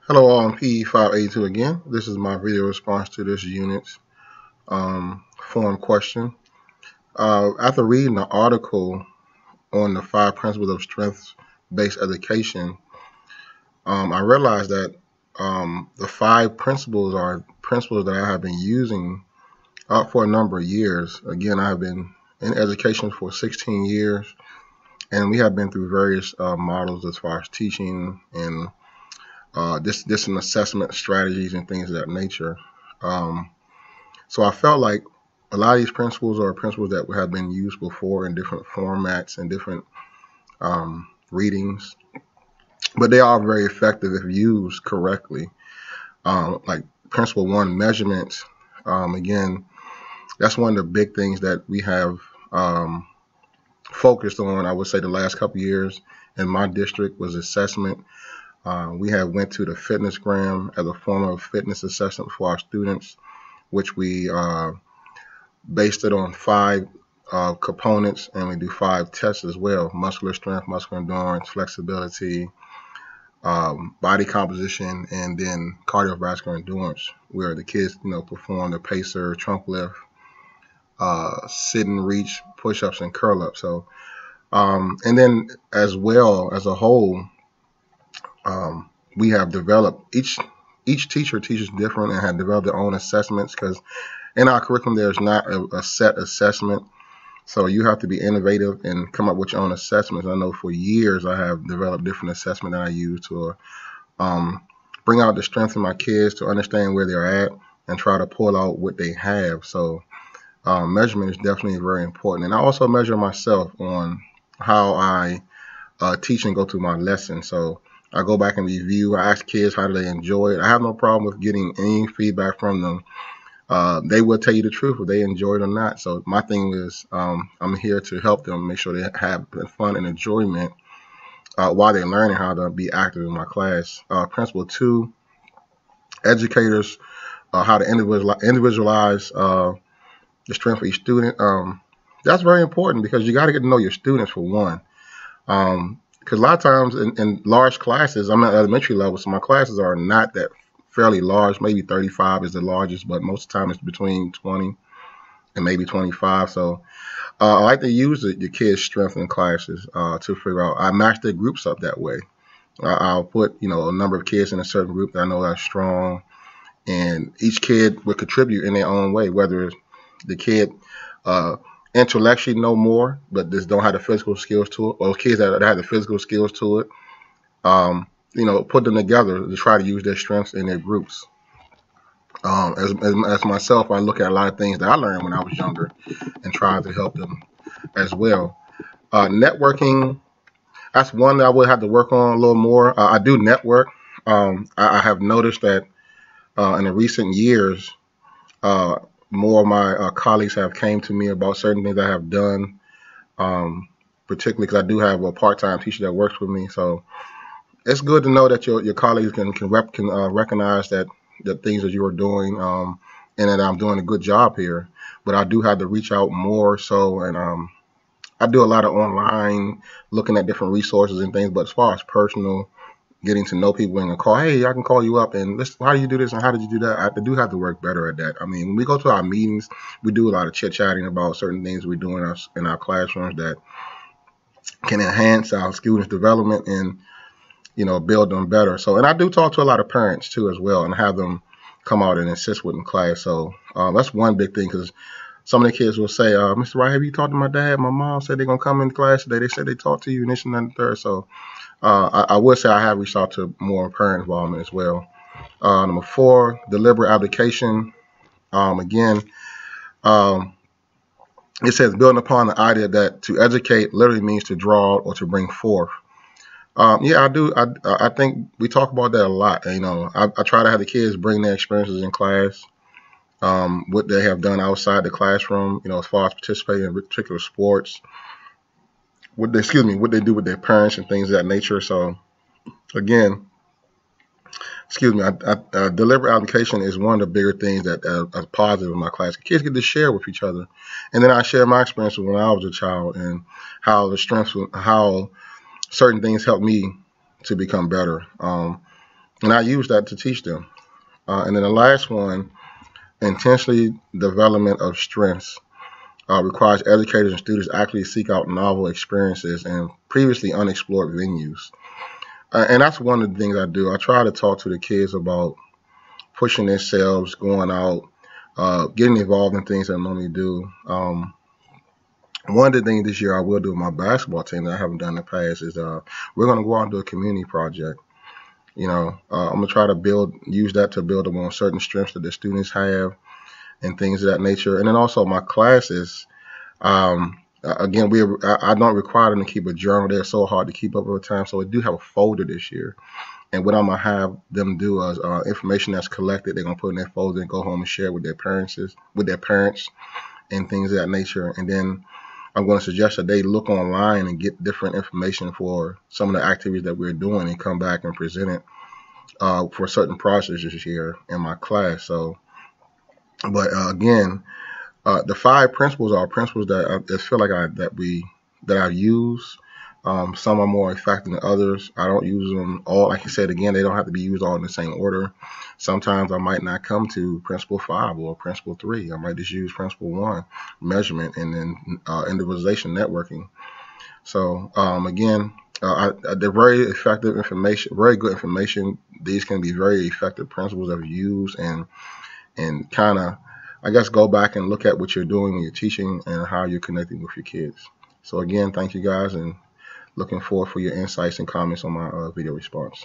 Hello all, I'm PE582 again. This is my video response to this unit's form question. After reading the article on the 5 principles of strengths-based education, I realized that the 5 principles are principles that I have been using for a number of years. Again, I have been in education for 16 years, and we have been through various models as far as teaching and distant assessment strategies and things of that nature. Um, so I felt like a lot of these principles are principles that have been used before in different formats and different readings, but they are very effective if used correctly. Like principle one, measurements. Again, that's one of the big things that we have focused on. I would say the last couple of years in my district was assessment. We have went to the FitnessGram as a form of fitness assessment for our students, which we based it on 5 components, and we do 5 tests as well: muscular strength, muscular endurance, flexibility, body composition, and then cardiovascular endurance, where the kids, perform the pacer, trunk lift, sit and reach, push-ups, and curl-ups. So, and then as well as a whole, we have developed each teacher teaches different and have developed their own assessments, because in our curriculum there's not a set assessment. So you have to be innovative and come up with your own assessments. I know for years I have developed different assessments that I use to bring out the strength of my kids, to understand where they're at and try to pull out what they have. So measurement is definitely very important. And I also measure myself on how I teach and go through my lessons. So I go back and review. I ask kids how do they enjoy it. I have no problem with getting any feedback from them. They will tell you the truth if they enjoy it or not. So my thing is, I'm here to help them make sure they have fun and enjoyment while they're learning how to be active in my class. Principle two, educators, how to individualize the strength of each student. That's very important, because you got to get to know your students for one. Because a lot of times in large classes, I'm at elementary level, so my classes are not that fairly large. Maybe 35 is the largest, but most of the time it's between 20 and maybe 25. So I like to use the kids' strength in classes to figure out. I match their groups up that way. I'll put a number of kids in a certain group that I know are strong, and each kid will contribute in their own way. Whether the kid intellectually know more, but just don't have the physical skills to it, or kids that have the physical skills to it, put them together to try to use their strengths in their groups. As myself, I look at a lot of things that I learned when I was younger and try to help them as well. Networking, that's one that I would have to work on a little more. I do network. I have noticed that in the recent years, more of my colleagues have came to me about certain things I have done, particularly because I do have a part-time teacher that works with me. So it's good to know that your colleagues can recognize that the things that you are doing, and that I'm doing a good job here. But I do have to reach out more so, and I do a lot of online looking at different resources and things. But as far as personal, getting to know people and a call, hey, I can call you up and listen, how do you do this and how did you do that? I do have to work better at that. I mean, when we go to our meetings, we do a lot of chit chatting about certain things we do in our classrooms that can enhance our students' development and build them better. So, and I do talk to a lot of parents too as well, and have them come out and assist with in class. So that's one big thing, because some of the kids will say, Mr. Wright, have you talked to my dad? My mom said they're gonna come in class today. They said they talked to you and this and that and the third. So I would say I have reached out to more parent involvement as well. Number four, deliberate application. Again, it says building upon the idea that to educate literally means to draw or to bring forth. Yeah, I do. I think we talk about that a lot. I try to have the kids bring their experiences in class, what they have done outside the classroom, as far as participating in particular sports, what they do with their parents and things of that nature. So again, deliberate application is one of the bigger things that are positive in my class. Kids get to share with each other, and then I share my experiences when I was a child and how certain things helped me to become better. And I use that to teach them. And then the last one, intentionally development of strengths, requires educators and students actually seek out novel experiences and previously unexplored venues. And that's one of the things I do. I try to talk to the kids about pushing themselves, going out, getting involved in things I normally do. One of the things this year I will do with my basketball team that I haven't done in the past is we're going to go out and do a community project. I'm going to try to use that to build on certain strengths that the students have and things of that nature. And then also my classes, again, I don't require them to keep a journal. They're so hard to keep up over time. So we do have a folder this year. And what I'm going to have them do is information that's collected, they're going to put in their folder and go home and share with their parents and things of that nature. And then I'm going to suggest that they look online and get different information for some of the activities that we're doing and come back and present it for certain projects this year in my class. So, but again, the 5 principles are principles that I feel like I use. Some are more effective than others. I don't use them all. Like I said, again, they don't have to be used all in the same order. Sometimes I might not come to principle 5 or principle 3. I might just use principle 1, measurement, and then individualization, networking. So again, they're very effective information, very good information. These can be very effective principles that we use and kind of, I guess, go back and look at what you're doing when you're teaching and how you're connecting with your kids. So again, thank you guys, and looking forward for your insights and comments on my video response.